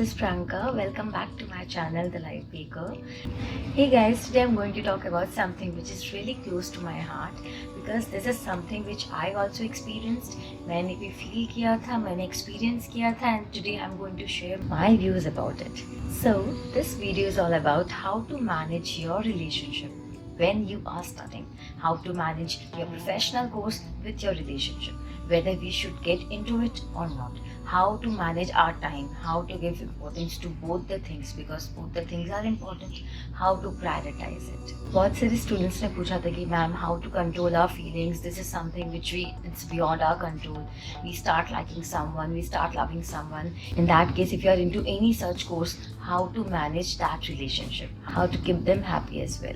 is Pranka. Welcome back to my channel, The Life Baker. Hey guys, today I'm going to talk about something which is really close to my heart because this is something which I also experienced. मैंने भी feel किया था, मैंने experience किया था, and today I'm going to share my views about it. So this video is all about how to manage your relationship when you are studying, how to manage your professional course with your relationship, whether we should get into it or not, how to manage our time, how to give importance to both the things because both the things are important, how to prioritize it. बहुत सारे students ने पूछा था कि ma'am how to control our feelings, this is something which it's beyond our control. We start liking someone, we start loving someone. In that case, if you are into any such course, how to manage that relationship, how to keep them happy as well.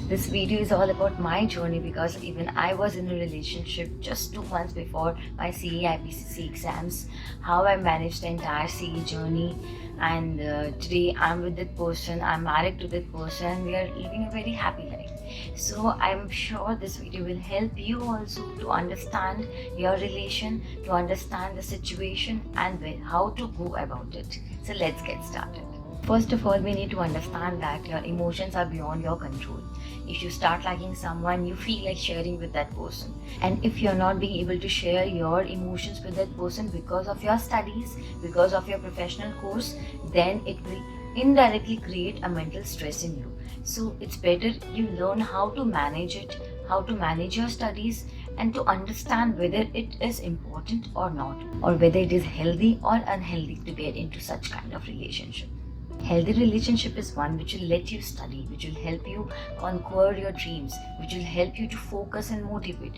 This video is all about my journey because even I was in a relationship just 2 months before my CA IPCC exams, how I managed the entire CA journey, and today I'm with that person, I'm married to that person, and we are living a very happy life. So I'm sure this video will help you also to understand your relation, to understand the situation and how to go about it. So let's get started. First of all, we need to understand that your emotions are beyond your control. If you start liking someone, you feel like sharing with that person. And if you're not being able to share your emotions with that person because of your studies, because of your professional course, then it will indirectly create a mental stress in you. So it's better you learn how to manage it, how to manage your studies, and to understand whether it is important or not, or whether it is healthy or unhealthy to get into such kind of relationship. Healthy relationship is one which will let you study, which will help you conquer your dreams, which will help you to focus and motivate.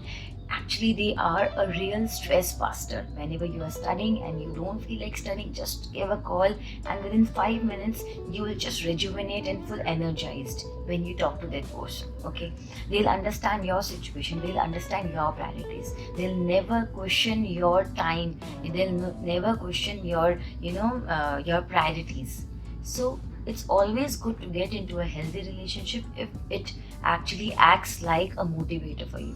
Actually, they are a real stress buster. Whenever you are studying and you don't feel like studying, just give a call and within 5 minutes, you will just rejuvenate and feel energized when you talk to that person, okay? They'll understand your situation, they'll understand your priorities. They'll never question your time, they'll never question your, your priorities. So it's always good to get into a healthy relationship if it actually acts like a motivator for you.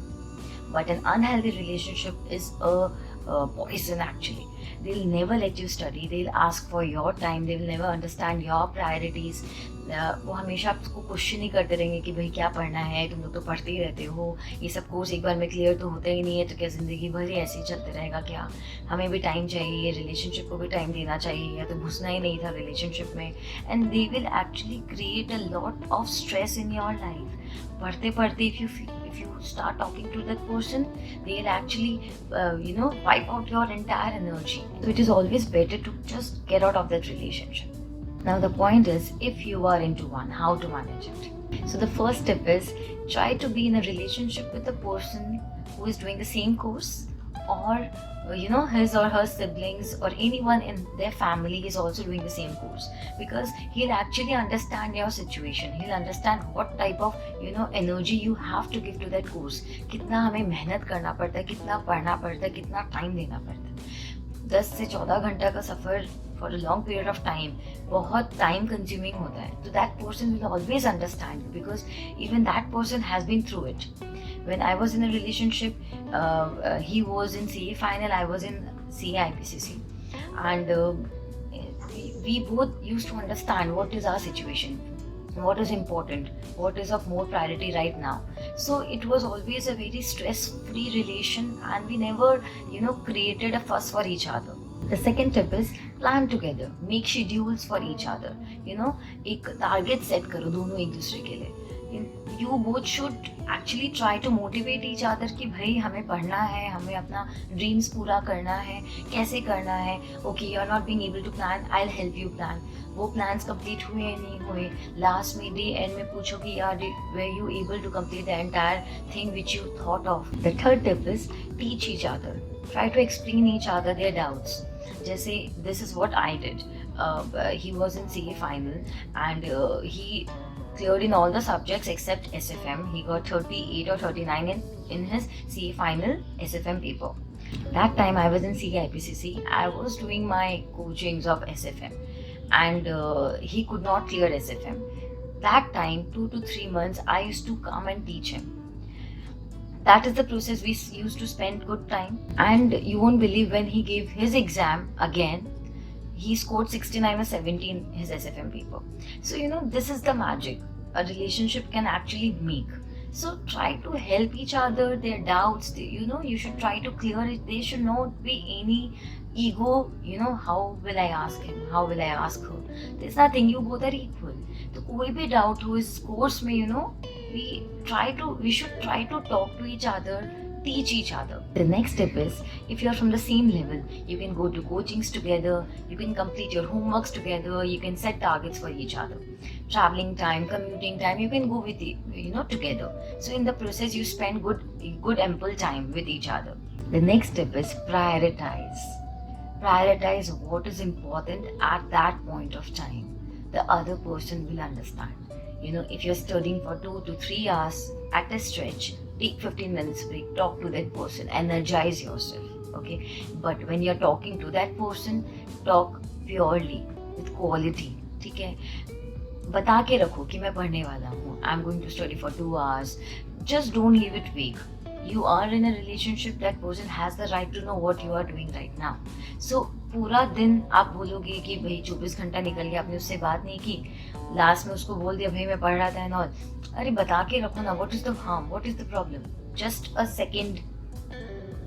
But an unhealthy relationship is a poison actually. They'll never let you study, they'll ask for your time, they will never understand your priorities. वो हमेशा आपको question ही करते रहेंगे कि भाई क्या पढ़ना है, तुम लोग तो पढ़ते ही रहते हो, ये सब कोर्स एक बार में क्लियर तो होता ही नहीं है, तो क्या ज़िंदगी भर ही ऐसे ही चलते रहेगा क्या, हमें भी टाइम चाहिए, रिलेशनशिप को भी टाइम देना चाहिए, या तो घुसना ही नहीं था रिलेशनशिप में. And they will actually create a lot of stress in your life. पढ़ते पढ़ते if you start talking to that person, they'll actually wipe out your entire energy. So it is always better to just get out of that relationship. Now the point is, if you are into one, how to manage it. So the first step is try to be in a relationship with a person who is doing the same course, or his or her siblings or anyone in their family is also doing the same course, because he'll actually understand your situation, he'll understand what type of energy you have to give to that course, कितना हमें मेहनत करना पड़ता है, कितना पढ़ना पड़ता है, कितना टाइम देना पड़ता है. 10 से 14 घंटा का सफ़र for a long period of time बहुत time consuming होता है. So that person will always understand you because even that person has been through it. When I was in a relationship, he was in CA final, I was in CA IPCC, and we both used to understand what is our situation, what is important, what is of more priority right now. So it was always a very stress-free relation, and we never, created a fuss for each other. The second tip is plan together, make schedules for each other. एक target set करो दोनों एक दूसरे के लिए. You both should actually try to motivate each other कि भाई हमें पढ़ना है, हमें अपना dreams पूरा करना है, कैसे करना है. Okay, you are not being able to plan, I'll help you plan. वो plans complete हुए या नहीं हुए, last में day end में पूछो कि यार were you able to complete the entire thing which you thought of. The third tip is teach each other, try to explain each other their doubts. जैसे this is what I did. He was in CA final and he cleared in all the subjects except SFM. He got 38 or 39 in his CA final SFM paper. That time I was in CA IPCC. I was doing my coachings of SFM and he could not clear SFM. That time, 2 to 3 months, I used to come and teach him. That is the process we used to spend good time. And you won't believe, when he gave his exam again, he scored 69 or 70 in his SFM paper. So this is the magic a relationship can actually make. So try to help each other, their doubts, you should try to clear it. There should not be any ego, how will I ask him, how will I ask her. There's nothing, you both are equal. तो कोई भी doubt हो इस course में, we should try to talk to each other, teach each other. The next step is, if you're from the same level, you can go to coachings together, you can complete your homeworks together, you can set targets for each other. Traveling time, commuting time, you can go with together. So in the process, you spend good ample time with each other. The next step is prioritize. Prioritize what is important at that point of time. The other person will understand. If you're studying for 2 to 3 hours at a stretch, take 15 minutes break, talk to that person, energize yourself, okay? But when you're talking to that person, talk purely with quality, ठीक है? बता के रखो कि मैं पढ़ने वाला हूँ, I'm going to study for 2 hours. Just don't leave it vague. You are in a relationship, that person has the right to know what you are doing right now. So पूरा दिन आप बोलोगे कि भाई 24 घंटा निकल गया, आपने उससे बात नहीं की, लास्ट में उसको बोल दिया भाई मैं पढ़ रहा था एंड ऑल. अरे बता के रखो ना, what is the harm, what is the problem. Just a second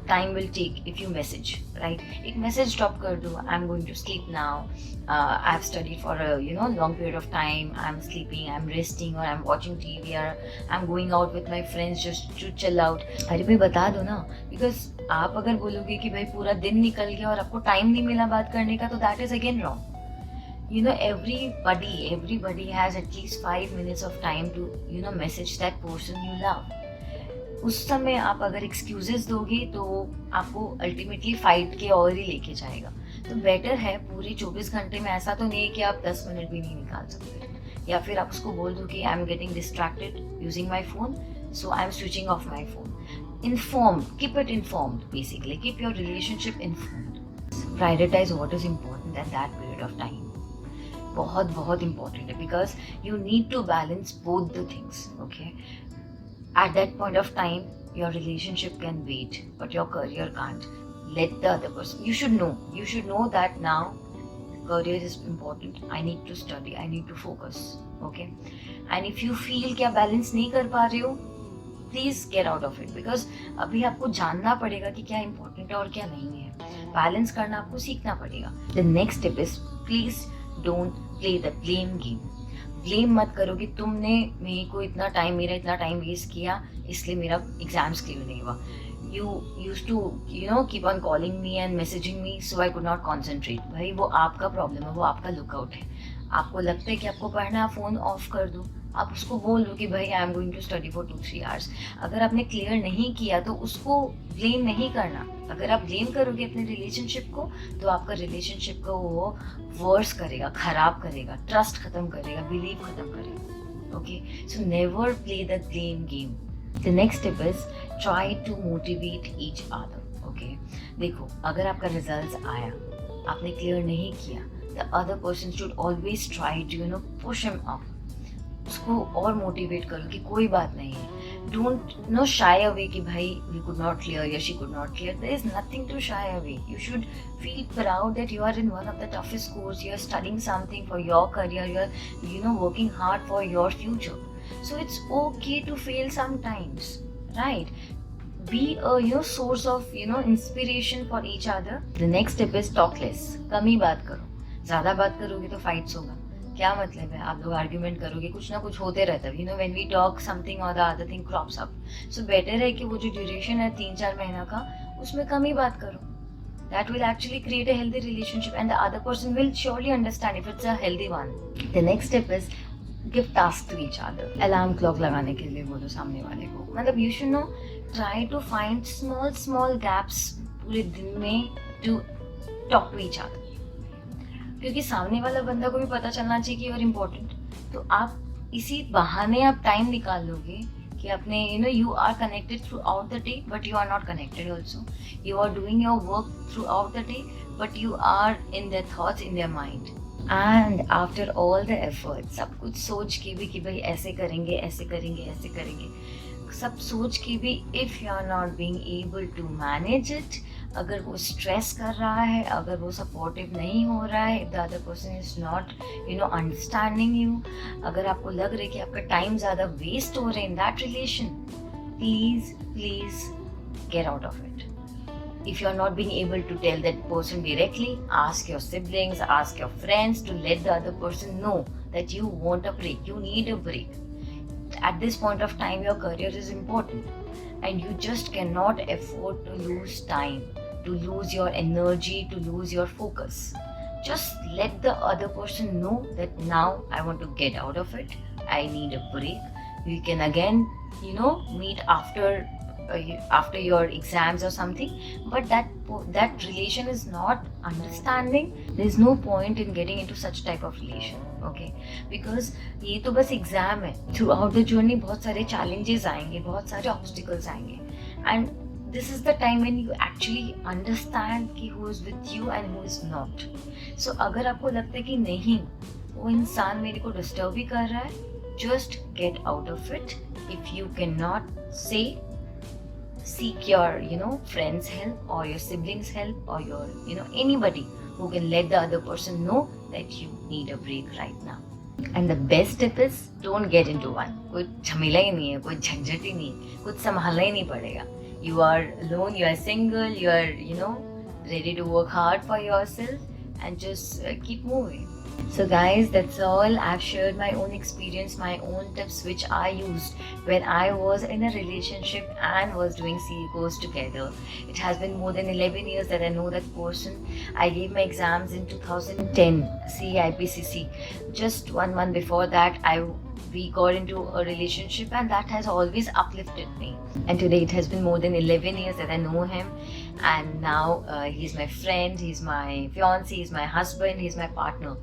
time will take if you message, right? एक मैसेज ड्रॉप कर दो, I am going to sleep now, I have studied for long period of time, I am sleeping, I am resting, और I am watching TV, और I am going out with my friends just to chill out. अरे भाई बता दो ना, because आप अगर बोलोगे कि भाई पूरा दिन निकल गया और आपको टाइम नहीं मिला बात करने का, तो that is again wrong. Everybody has at least 5 minutes of time to message that person you love. उस समय आप अगर एक्सक्यूजेस दोगे तो आपको अल्टीमेटली फाइट के और ही लेके जाएगा. तो बेटर है पूरे 24 घंटे में ऐसा तो नहीं है कि आप 10 मिनट भी नहीं निकाल सकते, या फिर आप उसको बोल दो कि I am getting distracted using my phone, so I am switching of my phone. Informed, keep it informed, basically keep your relationship informed. Prioritize what is important at that period of time. बहुत बहुत important है, because you need to balance both the things, okay? At that point of time, your relationship can wait, but your career can't. Let the other person, you should know that now career is important, I need to study, I need to focus, okay? And if you feel कि आप balance नहीं कर पा रहे हो, please get out of it, because अभी आपको जानना पड़ेगा कि क्या इंपॉर्टेंट है और क्या नहीं है. बैलेंस करना आपको सीखना पड़ेगा. The next step is, please don't play the blame game. Blame मत करो कि तुमने मेरा इतना टाइम वेस्ट किया इसलिए मेरा एग्जाम्स क्लियर नहीं हुआ. You used to keep on calling me and messaging me, so I could not concentrate. भाई वो आपका प्रॉब्लम है, वो आपका लुकआउट है. आपको लगता है कि आपको पढ़ना, फ़ोन ऑफ कर दो, आप उसको बोल दो कि भाई I am going to study for 2-3 hours. अगर आपने क्लियर नहीं किया तो उसको ब्लेम नहीं करना. अगर आप ब्लेम करोगे अपने रिलेशनशिप को, तो आपका रिलेशनशिप को वो वर्स करेगा, खराब करेगा, ट्रस्ट खत्म करेगा, बिलीव खत्म करेगा. Okay, so never play the blame game. The next step is try to motivate each other. Okay, देखो अगर आपका रिजल्ट आया, आपने क्लियर नहीं किया, the other person should always try to push him up. उसको और मोटिवेट करो कि कोई बात नहीं है. Don't shy away कि भाई we could not clear या she could not clear. There is nothing to shy away. You should feel proud that you are in one of the toughest schools. You are studying something for your career. You are working hard for your future. So it's okay to fail sometimes, right? Be a source of inspiration for each other. The next step is talk less. कम ही बात करो. ज़्यादा बात करोगे तो fights होगा. क्या मतलब है, आप लोग आर्ग्यूमेंट करोगे, कुछ ना कुछ होते रहता है. व्हेन वी टॉक समथिंग और the other thing crops up. So better है कि वो जो ड्यूरेशन है 3-4 महीना का, उसमें कम ही बात करो. That will actually create a healthy relationship and the other person will surely understand if it's a healthy one. The next step is give task to each other. Alarm clock लगाने के लिए बोलो सामने वाले को. मतलब you should try to find small gaps पूरे दिन में to talk to each other. क्योंकि सामने वाला बंदा को भी पता चलना चाहिए कि यू आर इम्पोर्टेंट. तो आप इसी बहाने आप टाइम निकाल लोगे कि अपने you are connected throughout the day, but you are not connected also. You are doing your work throughout the day, but you are in their thoughts, in their mind. And after all the effort, सब कुछ सोच के भी कि भाई ऐसे करेंगे, ऐसे करेंगे, ऐसे करेंगे, सब सोच के भी if you are not being able to manage it, अगर वो स्ट्रेस कर रहा है, अगर वो सपोर्टिव नहीं हो रहा है, the other person is not understanding you, अगर आपको लग रहा है कि आपका टाइम ज़्यादा वेस्ट हो रहा है in that relation, please please get out of it. If you are not being able to tell that person directly, ask your siblings, ask your friends to let the other person know that you want a break, you need a break. At this point of time, your career is important and you just cannot afford to lose time, to lose your energy, to lose your focus. Just let the other person know that now I want to get out of it, I need a break. We can again, meet after your exams or something, but that relation is not understanding. There's no point in getting into such type of relation, okay? Because ये तो बस exam है. Throughout the journey बहुत सारे challenges आएंगे, बहुत सारे obstacles आएंगे, and this is the time when you actually understand कि who is with you and who is not. So अगर आपको लगता है कि नहीं, वो इंसान मेरे को डिस्टर्ब भी कर रहा है, just get out of it. If you cannot say, seek your friends help or your siblings help or your anybody who can let the other person know that you need a break right now. And the best tip is, don't get into one. कोई झमेला ही नहीं है, कोई झंझट ही नहीं, कुछ संभालना ही नहीं पड़ेगा. You are alone, you are single, you are ready to work hard for yourself and just keep moving. So guys, that's all. I've shared my own experience, my own tips which I used when I was in a relationship and was doing CA course together. It has been more than 11 years that I know that person. I gave my exams in 2010, CA IPCC. Just 1 month before that, we got into a relationship and that has always uplifted me. And today it has been more than 11 years that I know him, and now he's my friend, he's my fiancé, he's my husband, he's my partner.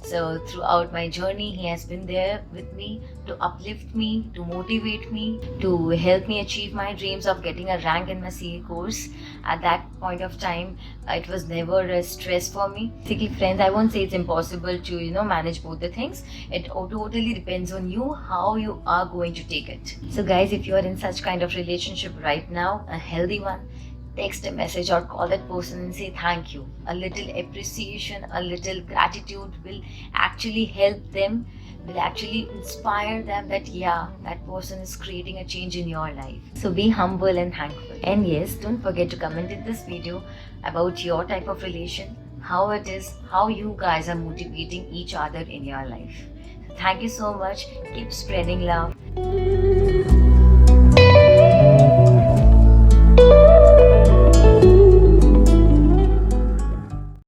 So throughout my journey, he has been there with me to uplift me, to motivate me, to help me achieve my dreams of getting a rank in my CA course. At that point of time, it was never a stress for me. Basically, friends, I won't say it's impossible to manage both the things. It totally depends on you, how you are going to take it. So guys, if you are in such kind of relationship right now, a healthy one, text a message or call that person and say thank you. A little appreciation, a little gratitude will actually help them, will actually inspire them that yeah, that person is creating a change in your life. So be humble and thankful. And yes, don't forget to comment in this video about your type of relation, how it is, how you guys are motivating each other in your life. So thank you so much. Keep spreading love.